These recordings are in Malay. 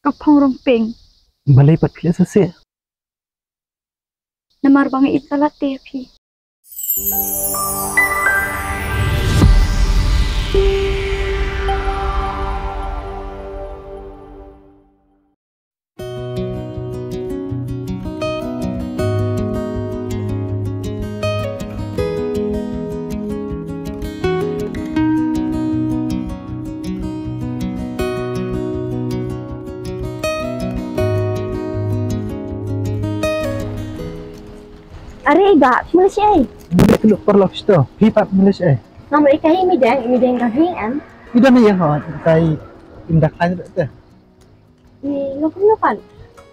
กับพองรองเป่ง Balai pat pia sese. Namar bangi italat te phi. Are iga, Malaysia ay. Balai teluk perlok sto. Pipat Malaysia. Nomor ikai imideng kahing am. Ida na yang hot kai indak lain tu. Ni lopan.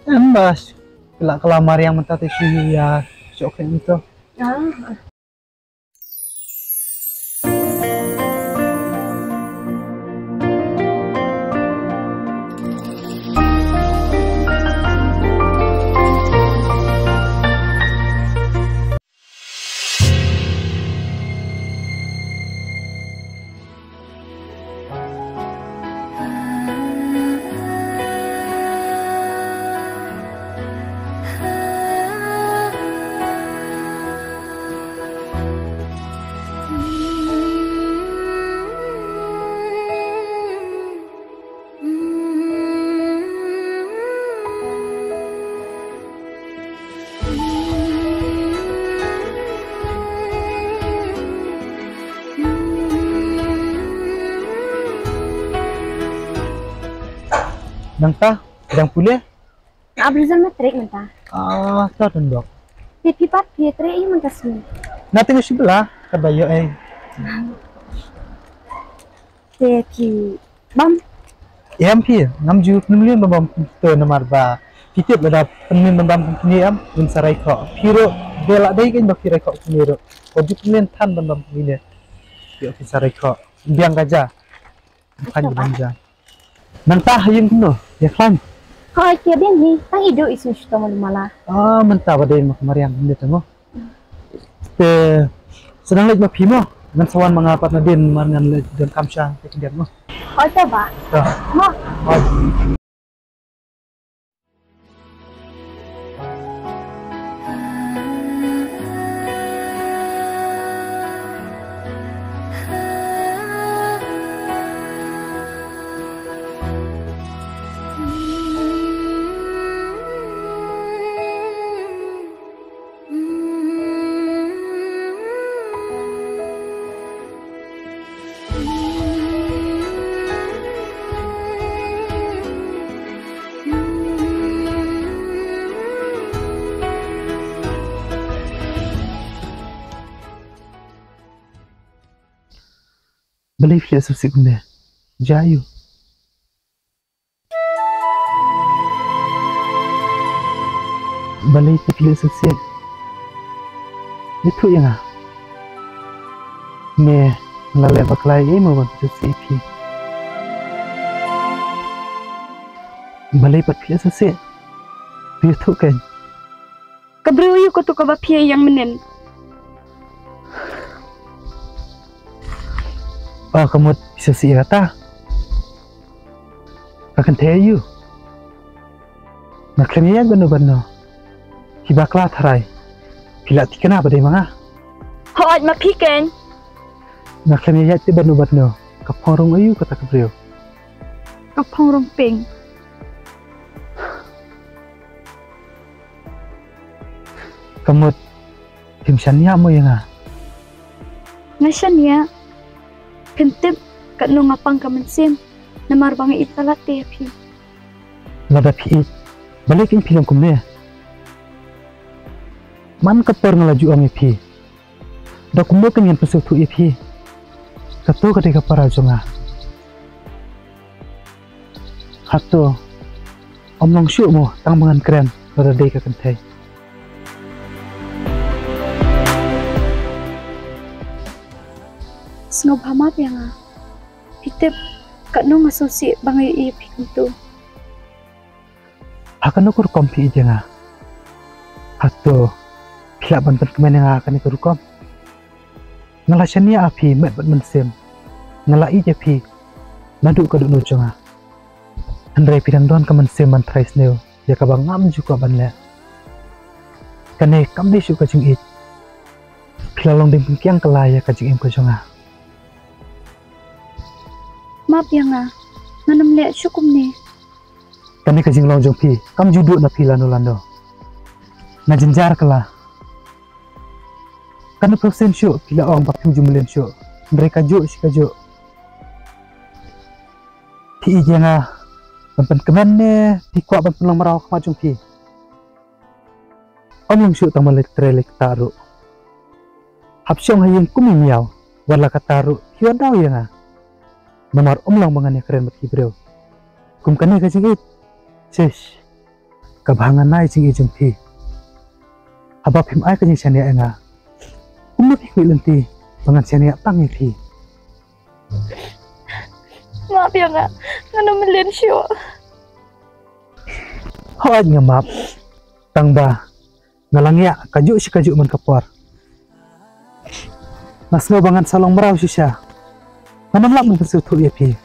Embas. Kelak kelamar yang mentati si ya sok itu. Ah. Nangta, sedang pulih? Abrizal matrik mentah. Ah, tahu tunduk. Pipat pietre i mentasmi. Nanti mesti belah kebayo Pi bam. MP 60 million bam to nomor ba. Titip ada penin bam ni am bin sarai kho. Piro bela dai kan ba pirai kho piro. 60 million tan bam ni. Yo sarai kho. Biang gaja. Kan banja. Nangta hayung kuno, ya klan. Koi kia din hi, tang ido isu shto malumala. Ah, mentah badai mak mariang ni tengok. Sedang lagi mapimo, nan sawan mengapat nadin mangan dan kamsha kemudian mo. Koi ta ba? Mo. Balai fia susik guna. Jayu. Balai fia susik. Itu yang ah. Me lalai baklai mau bantu sipi. Balai pat fia susik. Itu kan. Kabriyo ko to ka ba pie yang menen. Oh, kamu bisa sih kata akan tahu nak kalian benar-benar hibaklah terai bila tiken apa deh manga Hoat mapiken nak kalian itu benar-benar kapong ayu kata kabriyo kapong rong ping kamu tim sania mo yang nasyan ya kentip kat no ngapang kamansim namar bangi italat te phi lada phi balikin film kumne man kapor ngelaju ang phi dak mo kan yang pesu tu phi kato ketika para jonga hato omong syuk mo tang mangan keren lada dei ka kentai snob hamap yang pitip kat no ngasosi bangi i phi tu akan ukur kompi jenga hato pihak banten kemen yang akan ikur kom ngelashania api met bat mensem ngelai jepi nadu kaduk no jonga Andrei pidang don kaman seman trais neo ya kabang ngam juga ban le kane kam di suka jing it kilalong ding pengkiang kelaya ka jing em ko jonga. Maaf ya nga, manam le syukum ne. Kane ka jing long jong pi kam juduk na pila no lando na jenjar kala kane persen syu pila ong papu jumlen syu mereka juk si ka juk ti jenga ban kemen ne ti kwa ban pulang marau ka jong pi om long syu tang malek trelek taru hap syong hayeng kumi miao wala ka taru hiwa daw yang nomor om long mangane keren mat hibreu kum kane ka jing it sis kabangan nai jing jong pi abap him ai ka jing chania nga kum pi lenti bangan chania tang ni pi. Maaf ya nga, manam len syu. Hoat nga map tang ba ngalangya kaju si kaju man kapor mas no bangan salong merau sisya manam lak man tu ya pi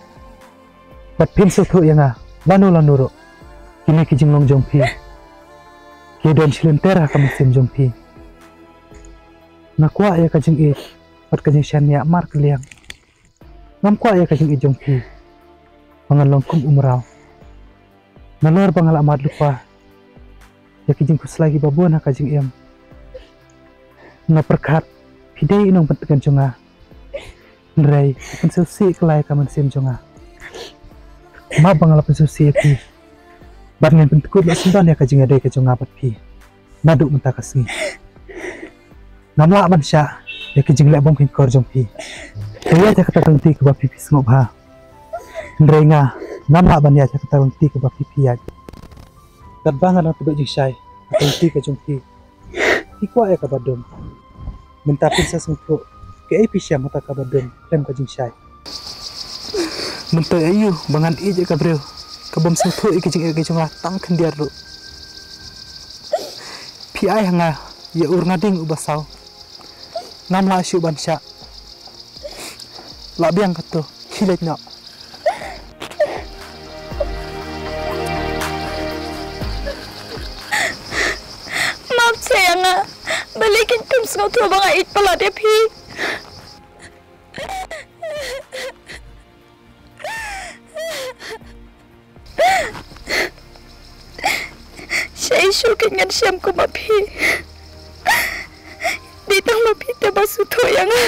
bat pin su tu ya nga lanu lanuro kini ki jinglong jong pi ki don silentera kam sim jong pi nakwa ya ka jing e bat ka jing shania mar kliang ngam kwa ya ka jing e jong pi bangan longkum umrau nalor bangal amat lupa ya kijing kus lagi babuan ha kajing em nga perkat pidai inong pentekan jonga nrai pensusi kelai kaman sim jonga ma bangal pensusi pi barngen pentekut la sundan ya kajing adai ka jonga bat pi naduk menta kasni namla ban sya ya kijing le bom kin kor jong pi ya ta kata tangti ke ba pi ngop ha nrai nga namla ban ya ta kata tangti ke ba pi ya kat bangan ang tubig jing syay atau ti ka jong pi ikwa ya kabadom mentapin sa sungko ke episya mata kabadom lem ka jing syay mentay ayu bangan ije ka breu kabom sungko ikijing ikijing tang kendiar ru pi ai hanga ya ur ngading ubasaw namla syu ban sya la biang kato kilet no. Saya nga, balikin kum sa to mga it pala de pi. Siya isukin nga siyam ko mapi. Di tang mapi te basuto ya nga.